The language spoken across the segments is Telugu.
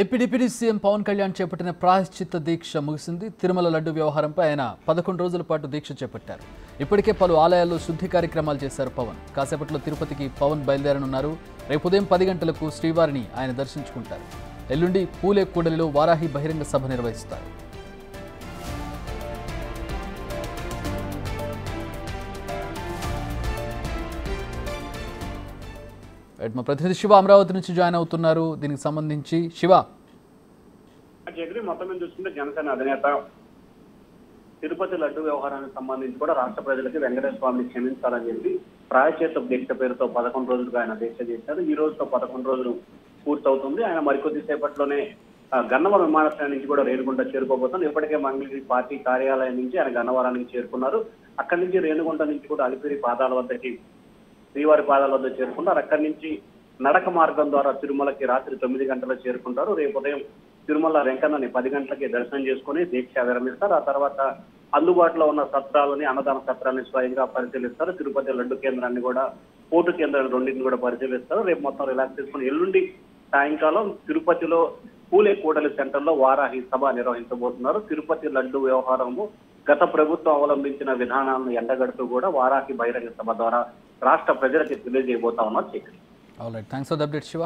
AP deputy CM Pawan Kalyan చేపట్టిన ప్రాయశ్చిత్త దీక్ష ముగిసింది. తిరుమల లడ్డు వ్యవహారంపై ఆయన 11 రోజుల పాటు దీక్ష చేపట్టారు. ఇప్పటికే పలు ఆలయాల్లో శుద్ధి కార్యక్రమాలు చేశారు పవన్. కాసేపట్లో తిరుపతికి పవన్ బయలుదేరనున్నారు. రేపు ఉదయం 10 గంటలకు శ్రీవారిని ఆయన దర్శించుకుంటారు. ఎల్లుండి పూలేకూడలిలో వారాహి బహిరంగ సభ నిర్వహిస్తారు. మా ప్రతినిధి శివ అమరావతి నుంచి జాయిన్ అవుతున్నారు. దీనికి సంబంధించి శివ మొత్తం మీద చూస్తుంటే జనసేన అధినేత తిరుపతి లడ్డు వ్యవహారానికి సంబంధించి కూడా రాష్ట్ర ప్రజలకి వెంకటేశ్వర స్వామిని క్షమించాలని చెప్పి ప్రాయశ్చిత్త దీక్ష పేరుతో 11 రోజులుగా ఆయన దీక్ష చేశారు. ఈ రోజుతో 11 రోజులు పూర్తవుతుంది. ఆయన మరికొద్ది సేపట్లోనే గన్నవరం విమానాశ్రయం నుంచి కూడా రేణిగుంట చేరుకోబోతున్నారు. ఇప్పటికే మంగళగిరి పార్టీ కార్యాలయం నుంచి ఆయన గన్నవరానికి చేరుకున్నారు. అక్కడి నుంచి రేణిగుంట నుంచి కూడా అలిపిరి పాదాల వద్దకి శ్రీవారి పాదాల వద్ద చేరుకుంటారు. అక్కడి నుంచి నడక మార్గం ద్వారా తిరుమలకి రాత్రి 9 గంటలకు చేరుకుంటారు. రేపు ఉదయం తిరుమల వెంకన్నని 10 గంటలకి దర్శనం చేసుకుని దీక్ష విరమిస్తారు. ఆ తర్వాత అందుబాటులో ఉన్న సత్రాలని అన్నదాన సత్రాన్ని స్వయంగా పరిశీలిస్తారు. తిరుపతి లడ్డు కేంద్రాన్ని కూడా పోటు కేంద్రాన్ని రెండింటిని కూడా పరిశీలిస్తారు. రేపు మొత్తం రిలాక్స్ చేసుకుని ఎల్లుండి సాయంకాలం తిరుపతిలో పూలేకూడలి సెంటర్లో వారాహి సభ నిర్వహించబోతున్నారు. తిరుపతి లడ్డు వ్యవహారము గత ప్రభుత్వం అవలంబించిన విధానాలను ఎండగడుతూ కూడా వారాహి బహిరంగ సభ ద్వారా రాష్ట్ర ప్రజలకి తెలియజేయబోతా ఉన్నారు. Alright, thanks for the update Shiva.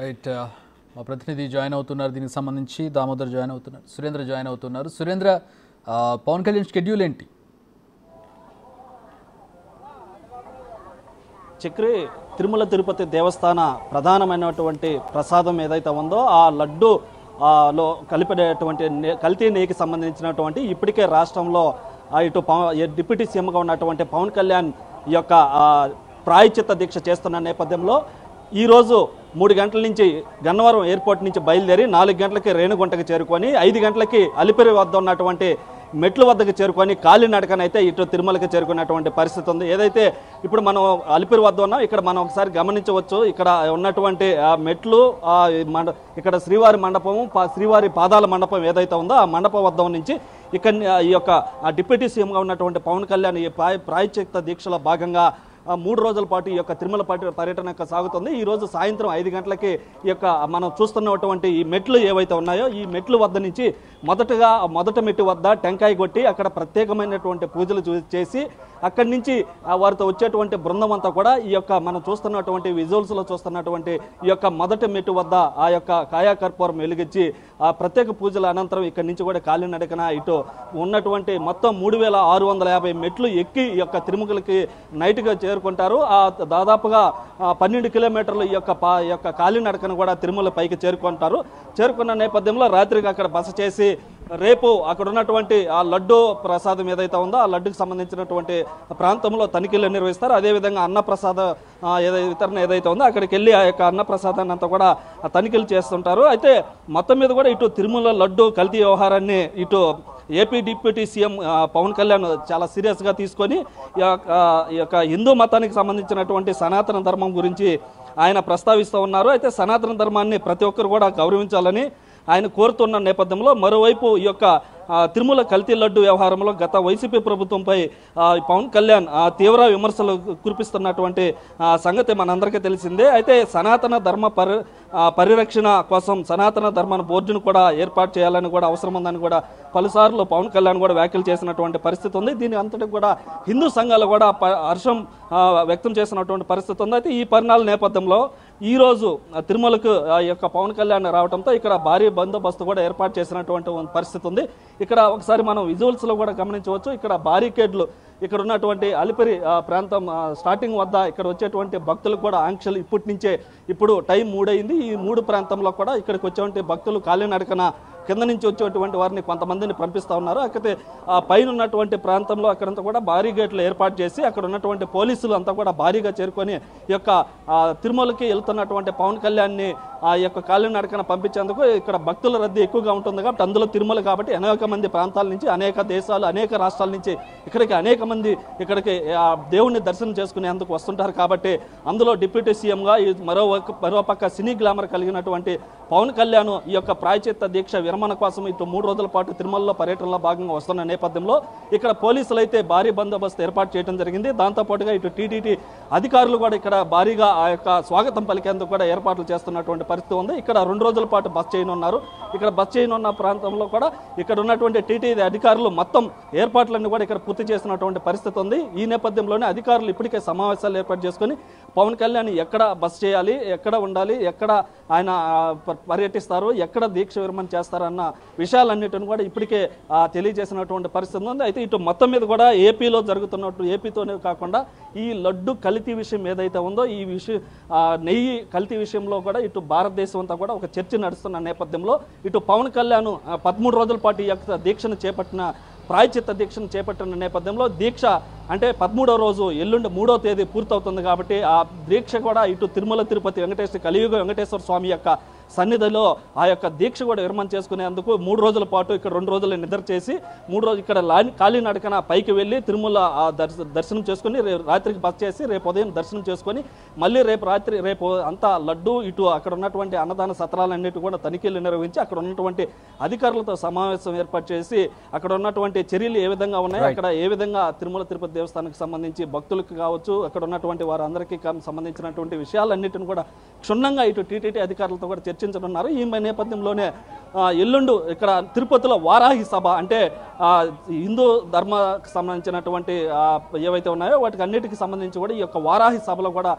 Right, మా ప్రతినిధి జాయిన్ అవుతున్నారు. దీనికి సంబంధించి దామోదర్ జాయిన్ అవుతున్నారు, సురేంద్ర జాయిన్ అవుతున్నారు. సురేంద్ర, పవన్ కళ్యాణ్ షెడ్యూల్ ఏంటి? చక్రి, తిరుమల తిరుపతి దేవస్థాన ప్రధానమైనటువంటి ప్రసాదం ఏదైతే ఉందో ఆ లడ్డు లో కలిపేటువంటి కల్తీ నెయ్యికి సంబంధించినటువంటి ఇప్పటికే రాష్ట్రంలో ఇటు డిప్యూటీ సీఎంగా ఉన్నటువంటి పవన్ కళ్యాణ్ ఈ యొక్క ప్రాయశ్చిత్త దీక్ష చేస్తున్న నేపథ్యంలో ఈరోజు 3 గంటల నుంచి గన్నవరం ఎయిర్పోర్ట్ నుంచి బయలుదేరి 4 గంటలకి రేణిగుంటకి చేరుకొని 5 గంటలకి అలిపిరి వద్ద ఉన్నటువంటి మెట్ల వద్దకు చేరుకొని కాలినడకనైతే ఇటు తిరుమలకి చేరుకున్నటువంటి పరిస్థితి ఉంది. ఏదైతే ఇప్పుడు మనం అలిపిరి వద్ద ఉన్నాం, ఇక్కడ మనం ఒకసారి గమనించవచ్చు. ఇక్కడ ఉన్నటువంటి మెట్లు, ఇక్కడ శ్రీవారి మండపము, శ్రీవారి పాదాల మండపం ఏదైతే ఉందో ఆ మండపం వద్ద నుంచి ఇక్కడ ఈ యొక్క డిప్యూటీ సీఎంగా ఉన్నటువంటి పవన్ కళ్యాణ్ ఈ ప్రాయశ్చిత్త దీక్షలో భాగంగా 3 రోజుల పాటు ఈ యొక్క తిరుమల పర్యటన సాగుతుంది. ఈ రోజు సాయంత్రం 5 గంటలకి ఈ యొక్క మనం చూస్తున్నటువంటి ఈ మెట్లు ఏవైతే ఉన్నాయో ఈ మెట్లు వద్ద నుంచి మొదటి మెట్టు వద్ద టెంకాయ కొట్టి అక్కడ ప్రత్యేకమైనటువంటి పూజలు చేసి అక్కడి నుంచి వారితో వచ్చేటువంటి బృందం అంతా కూడా ఈ యొక్క మనం చూస్తున్నటువంటి విజువల్స్ లో చూస్తున్నటువంటి ఈ యొక్క మొదటి మెట్టు వద్ద ఆ యొక్క కాయాకర్పూరం వెలిగించి ఆ ప్రత్యేక పూజల అనంతరం ఇక్కడి నుంచి కూడా కాలినడకన ఇటు ఉన్నటువంటి మొత్తం 3650 మెట్లు ఎక్కి ఈ యొక్క తిరుమలకి నైట్గా చేరుకుంటారు. దాదాపుగా 12 కిలోమీటర్లు ఈ యొక్క కాలినడకను కూడా తిరుమల పైకి చేరుకుంటారు. చేరుకున్న నేపథ్యంలో రాత్రికి అక్కడ బస చేసి రేపు అక్కడ ఉన్నటువంటి ఆ లడ్డు ప్రసాదం ఏదైతే ఉందో ఆ లడ్డుకు సంబంధించినటువంటి ప్రాంతంలో తనిఖీలు నిర్వహిస్తారు. అదేవిధంగా అన్నప్రసాద వితరణ ఏదైతే ఉందో అక్కడికి వెళ్ళి ఆ యొక్క అన్నప్రసాదాన్ని అంతా కూడా తనిఖీలు చేస్తుంటారు. అయితే మొత్తం మీద కూడా ఇటు తిరుమల లడ్డు కల్తీ వ్యవహారాన్ని ఇటు AP deputy CM Pawan Kalyan చాలా సీరియస్గా తీసుకొని ఈ యొక్క హిందూ మతానికి సంబంధించినటువంటి సనాతన ధర్మం గురించి ఆయన ప్రస్తావిస్తూ ఉన్నారు. అయితే సనాతన ధర్మాన్ని ప్రతి ఒక్కరు కూడా గౌరవించాలని ఆయన కోరుతున్న నేపథ్యంలో మరోవైపు ఈ యొక్క తిరుమల కల్తీ లడ్డు వ్యవహారంలో గత వైసీపీ ప్రభుత్వంపై పవన్ కళ్యాణ్ తీవ్ర విమర్శలు కురిపిస్తున్నటువంటి సంగతి మనందరికీ తెలిసిందే. అయితే సనాతన ధర్మ పరిరక్షణ కోసం సనాతన ధర్మ బోర్డును కూడా ఏర్పాటు చేయాలని కూడా అవసరం ఉందని కూడా పలుసార్లు పవన్ కళ్యాణ్ కూడా వ్యాఖ్యలు చేసినటువంటి పరిస్థితి ఉంది. దీని అంతటి కూడా హిందూ సంఘాలు కూడా హర్షం వ్యక్తం చేసినటువంటి పరిస్థితి ఉంది. అయితే ఈ పరిణామాల నేపథ్యంలో ఈ రోజు తిరుమలకు ఈ యొక్క పవన్ కళ్యాణ్ రావడంతో ఇక్కడ భారీ బందోబస్తు కూడా ఏర్పాటు చేసినటువంటి పరిస్థితి ఉంది. ఇక్కడ ఒకసారి మనం విజువల్స్ లో కూడా గమనించవచ్చు. ఇక్కడ బారికేడ్లు ఇక్కడ ఉన్నటువంటి అలిపిరి ప్రాంతం స్టార్టింగ్ వద్ద ఇక్కడ వచ్చేటువంటి భక్తులకు కూడా ఆంక్షలు ఇప్పటి నుంచే ఇప్పుడు టైం 3 అయింది. ఈ 3 ప్రాంతంలో కూడా ఇక్కడికి వచ్చేటువంటి భక్తులు కాలినడకన కింద నుంచి వచ్చేటువంటి వారిని కొంతమందిని పంపిస్తూ ఉన్నారు. అయితే పైన ఉన్నటువంటి ప్రాంతంలో అక్కడంతా కూడా భారీ గేట్లు ఏర్పాటు చేసి అక్కడ ఉన్నటువంటి పోలీసులు అంతా కూడా భారీగా చేరుకొని ఈ యొక్క తిరుమలకి వెళ్తున్నటువంటి పవన్ కళ్యాణ్ని ఆ యొక్క కాలినడకన పంపించేందుకు ఇక్కడ భక్తుల రద్దీ ఎక్కువగా ఉంటుంది కాబట్టి అందులో తిరుమల కాబట్టి అనేక మంది ప్రాంతాల నుంచి అనేక దేశాలు అనేక రాష్ట్రాల నుంచి ఇక్కడికి అనేక మంది ఇక్కడికి దేవుణ్ణి దర్శనం చేసుకునేందుకు వస్తుంటారు కాబట్టి అందులో డిప్యూటీ సీఎంగా మరోపక్క సినీ గ్లామర్ కలిగినటువంటి పవన్ కళ్యాణ్ ఈ యొక్క ప్రాయశ్చిత్త దీక్ష విరమణ కోసం ఇటు 3 రోజుల పాటు తిరుమలలో పర్యటనలో భాగంగా వస్తున్న నేపథ్యంలో ఇక్కడ పోలీసులు అయితే భారీ బందోబస్తు ఏర్పాటు చేయడం జరిగింది. దాంతోపాటుగా ఇటు టీటీడీ అధికారులు కూడా ఇక్కడ భారీగా ఆ యొక్క స్వాగతం పలికేందుకు కూడా ఏర్పాట్లు చేస్తున్నటువంటి పరిస్థితి ఉంది. ఇక్కడ 2 రోజుల పాటు బస్ చేయనున్నారు. ఇక్కడ బస్ చేయనున్న ప్రాంతంలో కూడా ఇక్కడ ఉన్నటువంటి టీటీడీ అధికారులు మొత్తం ఏర్పాట్లన్నీ కూడా ఇక్కడ పూర్తి చేసినటువంటి పరిస్థితి ఉంది. ఈ నేపథ్యంలోనే అధికారులు ఇప్పటికే సమావేశాలు ఏర్పాటు చేసుకొని పవన్ కళ్యాణ్ ఎక్కడ బస్ చేయాలి, ఎక్కడ ఉండాలి, ఎక్కడ ఆయన పర్యటిస్తారు, ఎక్కడ దీక్ష విరమణ చేస్తారన్న విషయాలన్నిటిని కూడా ఇప్పటికే తెలియజేసినటువంటి పరిస్థితి ఉంది. అయితే ఇటు మొత్తం మీద కూడా ఏపీలో జరుగుతున్నట్టు ఏపీతోనే కాకుండా ఈ లడ్డు కల్తీ విషయం ఏదైతే ఉందో ఈ విషయం నెయ్యి కల్తీ విషయంలో కూడా ఇటు భారతదేశం అంతా కూడా ఒక చర్చ నడుస్తున్న నేపథ్యంలో ఇటు పవన్ కళ్యాణ్ 13 రోజుల పాటు ఈ యొక్క దీక్షను చేపట్టిన ప్రాయశ్చిత్త దీక్షను చేపట్టిన నేపథ్యంలో దీక్ష అంటే 13వ రోజు ఎల్లుండి 3వ తేదీ పూర్తవుతుంది కాబట్టి ఆ దీక్ష కూడా ఇటు తిరుమల తిరుపతి కలియుగ వెంకటేశ్వర స్వామి యొక్క సన్నిధిలో ఆ యొక్క దీక్ష కూడా విరమణ చేసుకునేందుకు 3 రోజుల పాటు ఇక్కడ 2 రోజులు నిద్ర చేసి 3 రోజులు ఇక్కడ కాలినడకన పైకి వెళ్ళి తిరుమల దర్శనం చేసుకుని రాత్రికి బస్ చేసి రేపు ఉదయం దర్శనం చేసుకొని మళ్ళీ రేపు అంతా లడ్డు ఇటు అక్కడ ఉన్నటువంటి అన్నదాన సత్రాలన్నిటి కూడా తనిఖీలు నిర్వహించి అక్కడ ఉన్నటువంటి అధికారులతో సమావేశం ఏర్పాటు చేసి అక్కడ ఉన్నటువంటి చర్యలు ఏ విధంగా ఉన్నాయి, అక్కడ ఏ విధంగా తిరుమల తిరుపతి దేవస్థానానికి సంబంధించి భక్తులకు కావచ్చు అక్కడ ఉన్నటువంటి వారందరికీ సంబంధించినటువంటి విషయాలన్నిటిని కూడా క్షుణ్ణంగా ఇటు టీటీడీ అధికారులతో కూడా చర్చించనున్నారు. ఈ నేపథ్యంలోనే ఎల్లుండు ఇక్కడ తిరుపతిలో వారాహి సభ అంటే హిందూ ధర్మకు సంబంధించినటువంటి ఏవైతే ఉన్నాయో వాటికి అన్నిటికీ సంబంధించి కూడా ఈ యొక్క వారాహి సభలో కూడా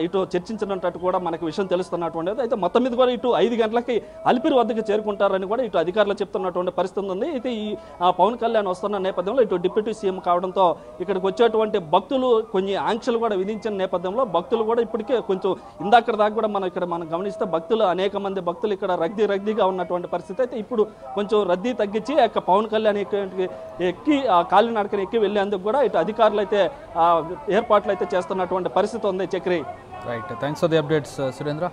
ఇటు చర్చించినట్టు కూడా మనకి విషయం తెలుస్తున్నటువంటిది. అయితే మొత్తం మీద కూడా ఇటు 5 గంటలకి అలిపిరి వద్దకు చేరుకుంటారని కూడా ఇటు అధికారులు చెప్తున్నటువంటి పరిస్థితి ఉంది. అయితే ఈ పవన్ కళ్యాణ్ వస్తున్న నేపథ్యంలో ఇటు డిప్యూటీ సీఎం కావడంతో ఇక్కడికి వచ్చేటువంటి భక్తులు కొన్ని ఆంక్షలు కూడా విధించిన నేపథ్యంలో భక్తులు కూడా ఇప్పటికే కొంచెం ఇందాక దాకా కూడా మనం గమనిస్తే భక్తులు అనేక మంది భక్తులు ఇక్కడ రద్దీగా ఉన్నటువంటి పరిస్థితి. అయితే ఇప్పుడు కొంచెం రద్దీ తగ్గించి పవన్ కళ్యాణ్ ఎక్కి కాలినడకని ఎక్కి వెళ్ళేందుకు కూడా ఇటు అధికారులు అయితే ఏర్పాట్లు అయితే చేస్తున్నటువంటి పరిస్థితి ఉంది. Chakri right, thanks for the updates Surendra.